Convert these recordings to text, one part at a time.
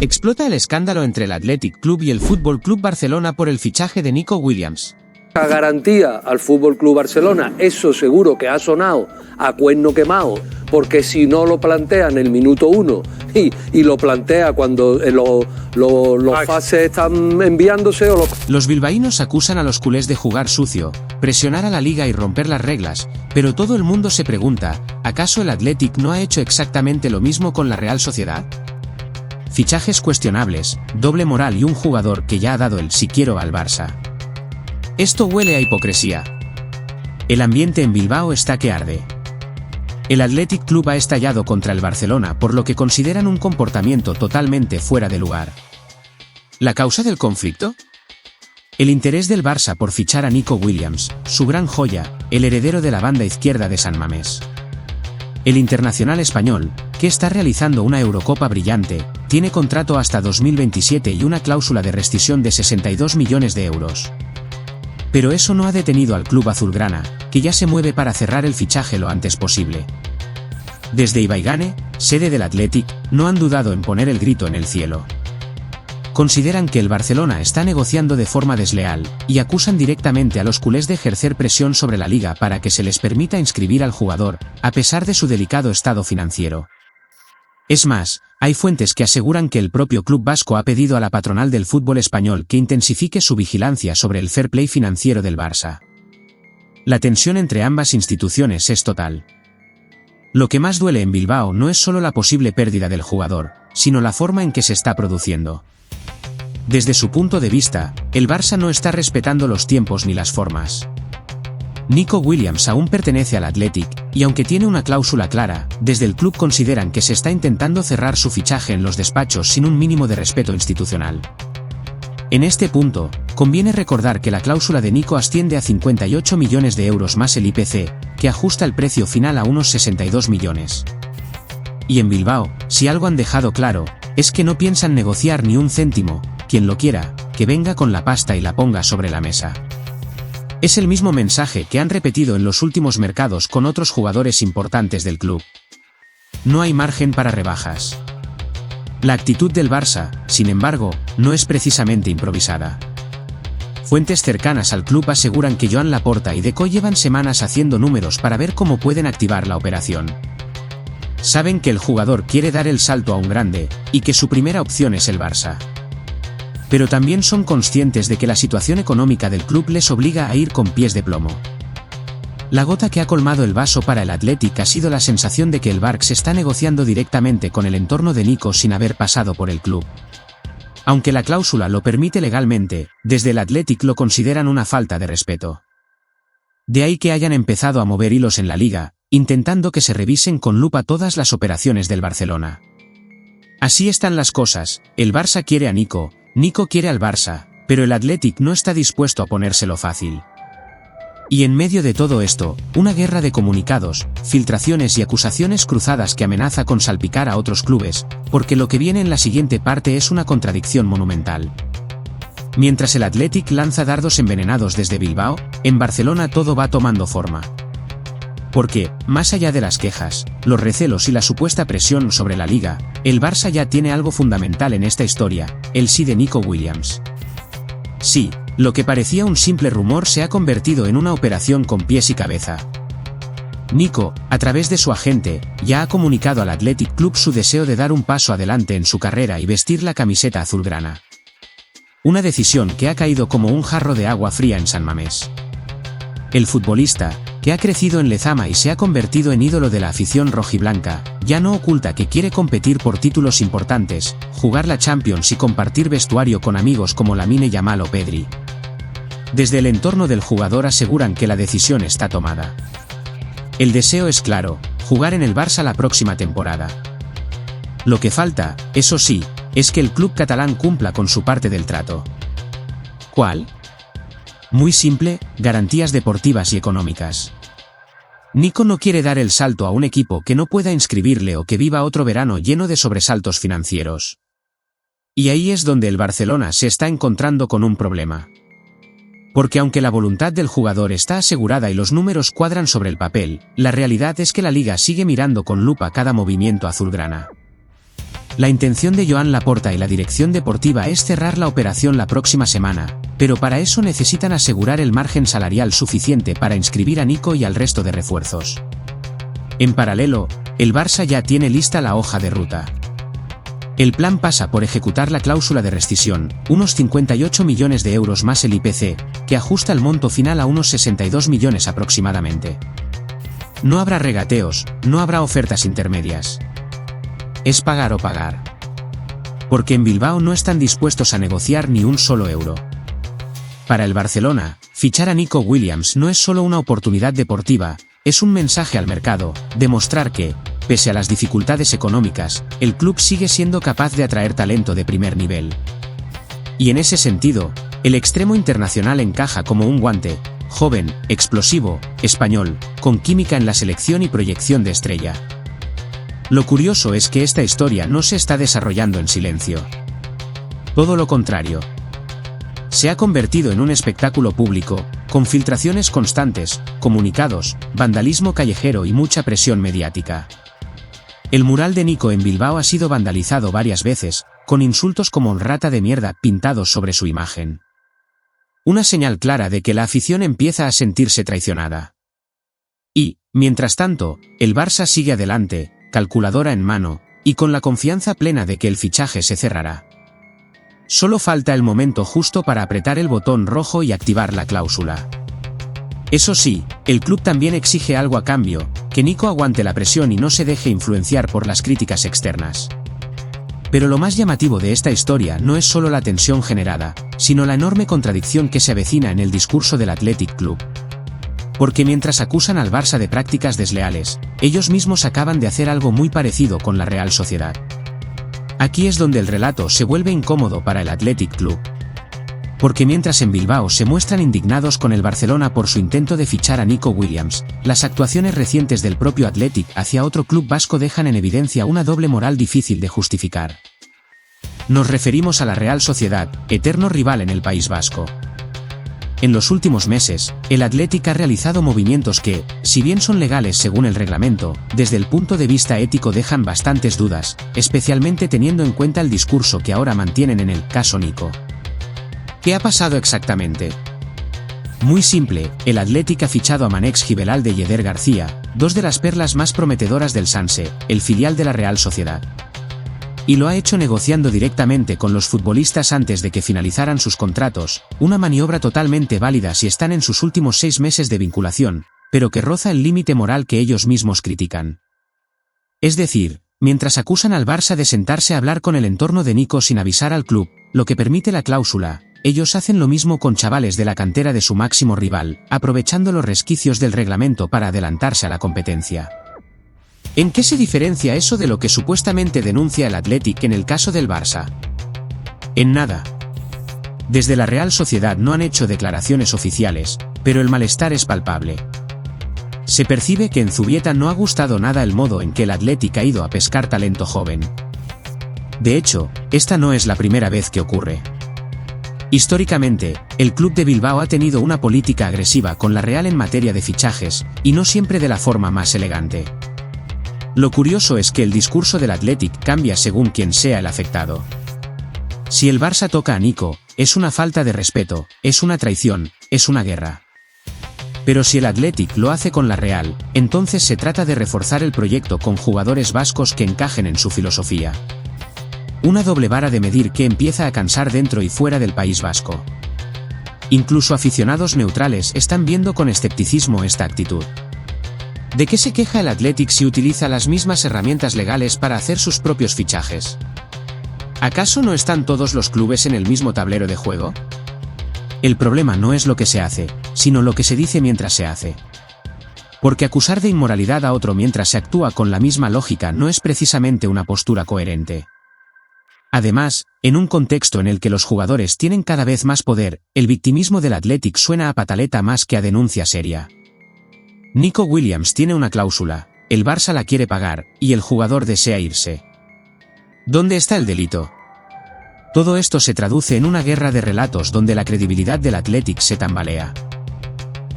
Explota el escándalo entre el Athletic Club y el Fútbol Club Barcelona por el fichaje de Nico Williams. La garantía al Fútbol Club Barcelona, eso seguro que ha sonado a cuerno quemado, porque si no lo plantea en el minuto 1 y lo plantea cuando los fases están enviándose Los bilbaínos acusan a los culés de jugar sucio, presionar a la liga y romper las reglas, pero todo el mundo se pregunta, ¿acaso el Athletic no ha hecho exactamente lo mismo con la Real Sociedad? Fichajes cuestionables, doble moral y un jugador que ya ha dado el "si quiero" al Barça. Esto huele a hipocresía. El ambiente en Bilbao está que arde. El Athletic Club ha estallado contra el Barcelona por lo que consideran un comportamiento totalmente fuera de lugar. ¿La causa del conflicto? El interés del Barça por fichar a Nico Williams, su gran joya, el heredero de la banda izquierda de San Mamés. El internacional español, que está realizando una Eurocopa brillante, tiene contrato hasta 2027 y una cláusula de rescisión de 62 millones de euros. Pero eso no ha detenido al club azulgrana, que ya se mueve para cerrar el fichaje lo antes posible. Desde Ibaigane, sede del Athletic, no han dudado en poner el grito en el cielo. Consideran que el Barcelona está negociando de forma desleal, y acusan directamente a los culés de ejercer presión sobre la liga para que se les permita inscribir al jugador, a pesar de su delicado estado financiero. Es más, hay fuentes que aseguran que el propio club vasco ha pedido a la patronal del fútbol español que intensifique su vigilancia sobre el fair play financiero del Barça. La tensión entre ambas instituciones es total. Lo que más duele en Bilbao no es solo la posible pérdida del jugador, sino la forma en que se está produciendo. Desde su punto de vista, el Barça no está respetando los tiempos ni las formas. Nico Williams aún pertenece al Athletic, y aunque tiene una cláusula clara, desde el club consideran que se está intentando cerrar su fichaje en los despachos sin un mínimo de respeto institucional. En este punto, conviene recordar que la cláusula de Nico asciende a 58 millones de euros más el IPC, que ajusta el precio final a unos 62 millones. Y en Bilbao, si algo han dejado claro, es que no piensan negociar ni un céntimo, quien lo quiera, que venga con la pasta y la ponga sobre la mesa. Es el mismo mensaje que han repetido en los últimos mercados con otros jugadores importantes del club. No hay margen para rebajas. La actitud del Barça, sin embargo, no es precisamente improvisada. Fuentes cercanas al club aseguran que Joan Laporta y Deco llevan semanas haciendo números para ver cómo pueden activar la operación. Saben que el jugador quiere dar el salto a un grande, y que su primera opción es el Barça. Pero también son conscientes de que la situación económica del club les obliga a ir con pies de plomo. La gota que ha colmado el vaso para el Athletic ha sido la sensación de que el Barça está negociando directamente con el entorno de Nico sin haber pasado por el club. Aunque la cláusula lo permite legalmente, desde el Athletic lo consideran una falta de respeto. De ahí que hayan empezado a mover hilos en la liga, intentando que se revisen con lupa todas las operaciones del Barcelona. Así están las cosas, el Barça quiere a Nico, Nico quiere al Barça, pero el Athletic no está dispuesto a ponérselo fácil. Y en medio de todo esto, una guerra de comunicados, filtraciones y acusaciones cruzadas que amenaza con salpicar a otros clubes, porque lo que viene en la siguiente parte es una contradicción monumental. Mientras el Athletic lanza dardos envenenados desde Bilbao, en Barcelona todo va tomando forma. Porque, más allá de las quejas, los recelos y la supuesta presión sobre la liga, el Barça ya tiene algo fundamental en esta historia, el sí de Nico Williams. Sí, lo que parecía un simple rumor se ha convertido en una operación con pies y cabeza. Nico, a través de su agente, ya ha comunicado al Athletic Club su deseo de dar un paso adelante en su carrera y vestir la camiseta azulgrana. Una decisión que ha caído como un jarro de agua fría en San Mamés. El futbolista, que ha crecido en Lezama y se ha convertido en ídolo de la afición rojiblanca, ya no oculta que quiere competir por títulos importantes, jugar la Champions y compartir vestuario con amigos como Lamine Yamal o Pedri. Desde el entorno del jugador aseguran que la decisión está tomada. El deseo es claro, jugar en el Barça la próxima temporada. Lo que falta, eso sí, es que el club catalán cumpla con su parte del trato. ¿Cuál? Muy simple, garantías deportivas y económicas. Nico no quiere dar el salto a un equipo que no pueda inscribirle o que viva otro verano lleno de sobresaltos financieros. Y ahí es donde el Barcelona se está encontrando con un problema. Porque aunque la voluntad del jugador está asegurada y los números cuadran sobre el papel, la realidad es que la liga sigue mirando con lupa cada movimiento azulgrana. La intención de Joan Laporta y la dirección deportiva es cerrar la operación la próxima semana, pero para eso necesitan asegurar el margen salarial suficiente para inscribir a Nico y al resto de refuerzos. En paralelo, el Barça ya tiene lista la hoja de ruta. El plan pasa por ejecutar la cláusula de rescisión, unos 58 millones de euros más el IPC, que ajusta el monto final a unos 62 millones aproximadamente. No habrá regateos, no habrá ofertas intermedias. Es pagar o pagar. Porque en Bilbao no están dispuestos a negociar ni un solo euro. Para el Barcelona, fichar a Nico Williams no es solo una oportunidad deportiva, es un mensaje al mercado, demostrar que, pese a las dificultades económicas, el club sigue siendo capaz de atraer talento de primer nivel. Y en ese sentido, el extremo internacional encaja como un guante, joven, explosivo, español, con química en la selección y proyección de estrella. Lo curioso es que esta historia no se está desarrollando en silencio. Todo lo contrario. Se ha convertido en un espectáculo público, con filtraciones constantes, comunicados, vandalismo callejero y mucha presión mediática. El mural de Nico en Bilbao ha sido vandalizado varias veces, con insultos como "rata de mierda" pintados sobre su imagen. Una señal clara de que la afición empieza a sentirse traicionada. Y, mientras tanto, el Barça sigue adelante, calculadora en mano, y con la confianza plena de que el fichaje se cerrará. Solo falta el momento justo para apretar el botón rojo y activar la cláusula. Eso sí, el club también exige algo a cambio, que Nico aguante la presión y no se deje influenciar por las críticas externas. Pero lo más llamativo de esta historia no es solo la tensión generada, sino la enorme contradicción que se avecina en el discurso del Athletic Club. Porque mientras acusan al Barça de prácticas desleales, ellos mismos acaban de hacer algo muy parecido con la Real Sociedad. Aquí es donde el relato se vuelve incómodo para el Athletic Club. Porque mientras en Bilbao se muestran indignados con el Barcelona por su intento de fichar a Nico Williams, las actuaciones recientes del propio Athletic hacia otro club vasco dejan en evidencia una doble moral difícil de justificar. Nos referimos a la Real Sociedad, eterno rival en el País Vasco. En los últimos meses, el Athletic ha realizado movimientos que, si bien son legales según el reglamento, desde el punto de vista ético dejan bastantes dudas, especialmente teniendo en cuenta el discurso que ahora mantienen en el caso Nico. ¿Qué ha pasado exactamente? Muy simple, el Athletic ha fichado a Manex Gibelalde y Eder García, dos de las perlas más prometedoras del Sanse, el filial de la Real Sociedad. Y lo ha hecho negociando directamente con los futbolistas antes de que finalizaran sus contratos, una maniobra totalmente válida si están en sus últimos 6 meses de vinculación, pero que roza el límite moral que ellos mismos critican. Es decir, mientras acusan al Barça de sentarse a hablar con el entorno de Nico sin avisar al club, lo que permite la cláusula, ellos hacen lo mismo con chavales de la cantera de su máximo rival, aprovechando los resquicios del reglamento para adelantarse a la competencia. ¿En qué se diferencia eso de lo que supuestamente denuncia el Athletic en el caso del Barça? En nada. Desde la Real Sociedad no han hecho declaraciones oficiales, pero el malestar es palpable. Se percibe que en Zubieta no ha gustado nada el modo en que el Athletic ha ido a pescar talento joven. De hecho, esta no es la primera vez que ocurre. Históricamente, el club de Bilbao ha tenido una política agresiva con la Real en materia de fichajes, y no siempre de la forma más elegante. Lo curioso es que el discurso del Athletic cambia según quien sea el afectado. Si el Barça toca a Nico, es una falta de respeto, es una traición, es una guerra. Pero si el Athletic lo hace con la Real, entonces se trata de reforzar el proyecto con jugadores vascos que encajen en su filosofía. Una doble vara de medir que empieza a cansar dentro y fuera del País Vasco. Incluso aficionados neutrales están viendo con escepticismo esta actitud. ¿De qué se queja el Athletic si utiliza las mismas herramientas legales para hacer sus propios fichajes? ¿Acaso no están todos los clubes en el mismo tablero de juego? El problema no es lo que se hace, sino lo que se dice mientras se hace. Porque acusar de inmoralidad a otro mientras se actúa con la misma lógica no es precisamente una postura coherente. Además, en un contexto en el que los jugadores tienen cada vez más poder, el victimismo del Athletic suena a pataleta más que a denuncia seria. Nico Williams tiene una cláusula, el Barça la quiere pagar, y el jugador desea irse. ¿Dónde está el delito? Todo esto se traduce en una guerra de relatos donde la credibilidad del Athletic se tambalea.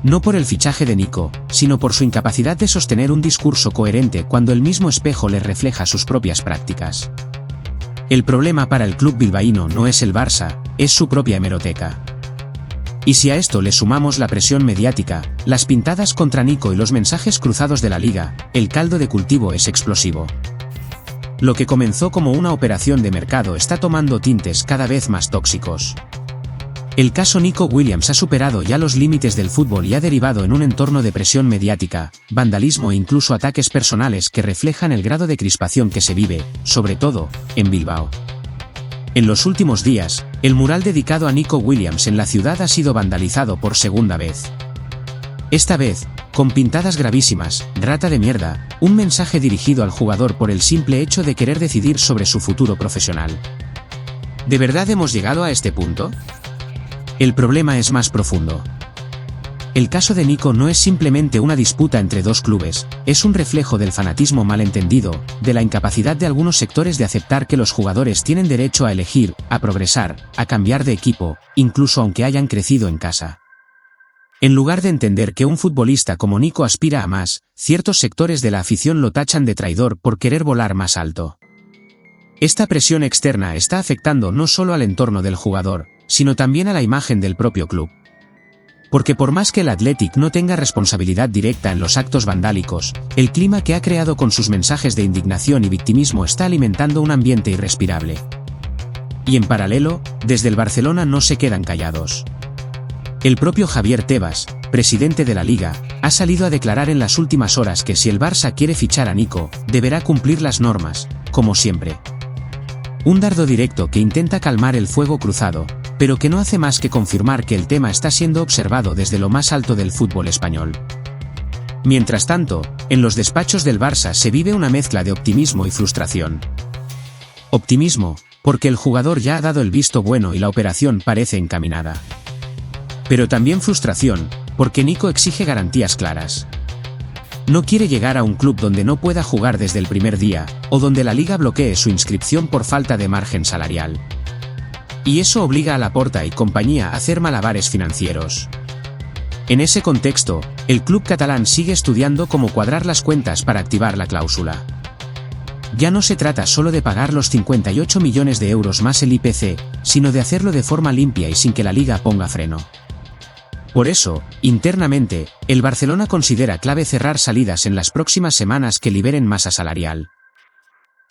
No por el fichaje de Nico, sino por su incapacidad de sostener un discurso coherente cuando el mismo espejo le refleja sus propias prácticas. El problema para el club bilbaíno no es el Barça, es su propia hemeroteca. Y si a esto le sumamos la presión mediática, las pintadas contra Nico y los mensajes cruzados de la liga, el caldo de cultivo es explosivo. Lo que comenzó como una operación de mercado está tomando tintes cada vez más tóxicos. El caso Nico Williams ha superado ya los límites del fútbol y ha derivado en un entorno de presión mediática, vandalismo e incluso ataques personales que reflejan el grado de crispación que se vive, sobre todo, en Bilbao. En los últimos días, el mural dedicado a Nico Williams en la ciudad ha sido vandalizado por segunda vez. Esta vez, con pintadas gravísimas, rata de mierda, un mensaje dirigido al jugador por el simple hecho de querer decidir sobre su futuro profesional. ¿De verdad hemos llegado a este punto? El problema es más profundo. El caso de Nico no es simplemente una disputa entre dos clubes, es un reflejo del fanatismo malentendido, de la incapacidad de algunos sectores de aceptar que los jugadores tienen derecho a elegir, a progresar, a cambiar de equipo, incluso aunque hayan crecido en casa. En lugar de entender que un futbolista como Nico aspira a más, ciertos sectores de la afición lo tachan de traidor por querer volar más alto. Esta presión externa está afectando no solo al entorno del jugador, sino también a la imagen del propio club. Porque por más que el Athletic no tenga responsabilidad directa en los actos vandálicos, el clima que ha creado con sus mensajes de indignación y victimismo está alimentando un ambiente irrespirable. Y en paralelo, desde el Barcelona no se quedan callados. El propio Javier Tebas, presidente de la Liga, ha salido a declarar en las últimas horas que si el Barça quiere fichar a Nico, deberá cumplir las normas, como siempre. Un dardo directo que intenta calmar el fuego cruzado, pero que no hace más que confirmar que el tema está siendo observado desde lo más alto del fútbol español. Mientras tanto, en los despachos del Barça se vive una mezcla de optimismo y frustración. Optimismo, porque el jugador ya ha dado el visto bueno y la operación parece encaminada. Pero también frustración, porque Nico exige garantías claras. No quiere llegar a un club donde no pueda jugar desde el primer día, o donde la liga bloquee su inscripción por falta de margen salarial. Y eso obliga a Laporta y compañía a hacer malabares financieros. En ese contexto, el club catalán sigue estudiando cómo cuadrar las cuentas para activar la cláusula. Ya no se trata solo de pagar los 58 millones de euros más el IPC, sino de hacerlo de forma limpia y sin que la liga ponga freno. Por eso, internamente, el Barcelona considera clave cerrar salidas en las próximas semanas que liberen masa salarial.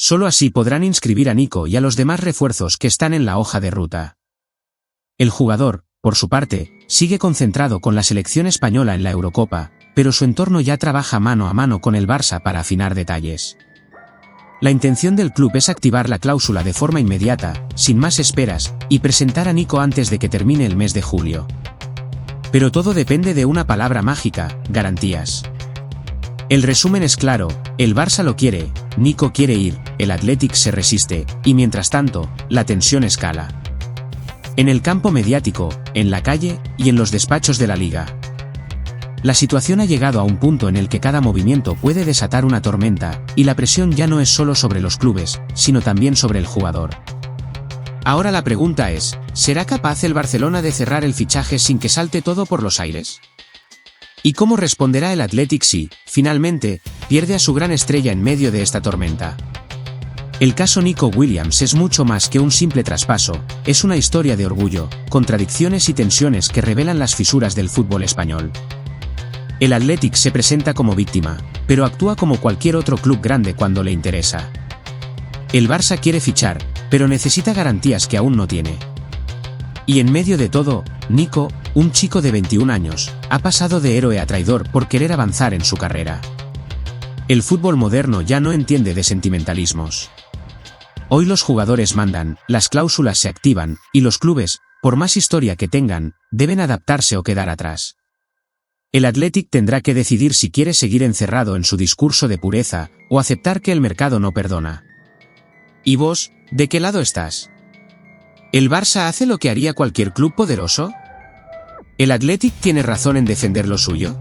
Solo así podrán inscribir a Nico y a los demás refuerzos que están en la hoja de ruta. El jugador, por su parte, sigue concentrado con la selección española en la Eurocopa, pero su entorno ya trabaja mano a mano con el Barça para afinar detalles. La intención del club es activar la cláusula de forma inmediata, sin más esperas, y presentar a Nico antes de que termine el mes de julio. Pero todo depende de una palabra mágica: garantías. El resumen es claro: el Barça lo quiere, Nico quiere ir, el Athletic se resiste, y mientras tanto, la tensión escala. En el campo mediático, en la calle, y en los despachos de la liga. La situación ha llegado a un punto en el que cada movimiento puede desatar una tormenta, y la presión ya no es solo sobre los clubes, sino también sobre el jugador. Ahora la pregunta es: ¿será capaz el Barcelona de cerrar el fichaje sin que salte todo por los aires? ¿Y cómo responderá el Athletic si, finalmente, pierde a su gran estrella en medio de esta tormenta? El caso Nico Williams es mucho más que un simple traspaso, es una historia de orgullo, contradicciones y tensiones que revelan las fisuras del fútbol español. El Athletic se presenta como víctima, pero actúa como cualquier otro club grande cuando le interesa. El Barça quiere fichar, pero necesita garantías que aún no tiene. Y en medio de todo, Nico, un chico de 21 años, ha pasado de héroe a traidor por querer avanzar en su carrera. El fútbol moderno ya no entiende de sentimentalismos. Hoy los jugadores mandan, las cláusulas se activan, y los clubes, por más historia que tengan, deben adaptarse o quedar atrás. El Athletic tendrá que decidir si quiere seguir encerrado en su discurso de pureza, o aceptar que el mercado no perdona. ¿Y vos, de qué lado estás? ¿El Barça hace lo que haría cualquier club poderoso? ¿El Athletic tiene razón en defender lo suyo?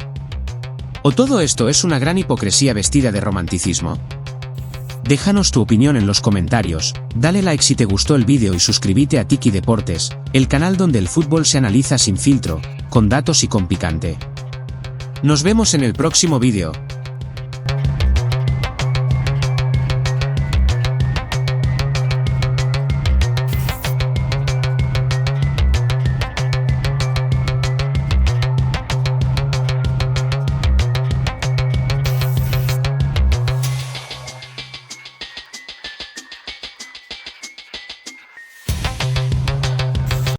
¿O todo esto es una gran hipocresía vestida de romanticismo? Déjanos tu opinión en los comentarios, dale like si te gustó el vídeo y suscríbete a Tiki Deportes, el canal donde el fútbol se analiza sin filtro, con datos y con picante. Nos vemos en el próximo vídeo.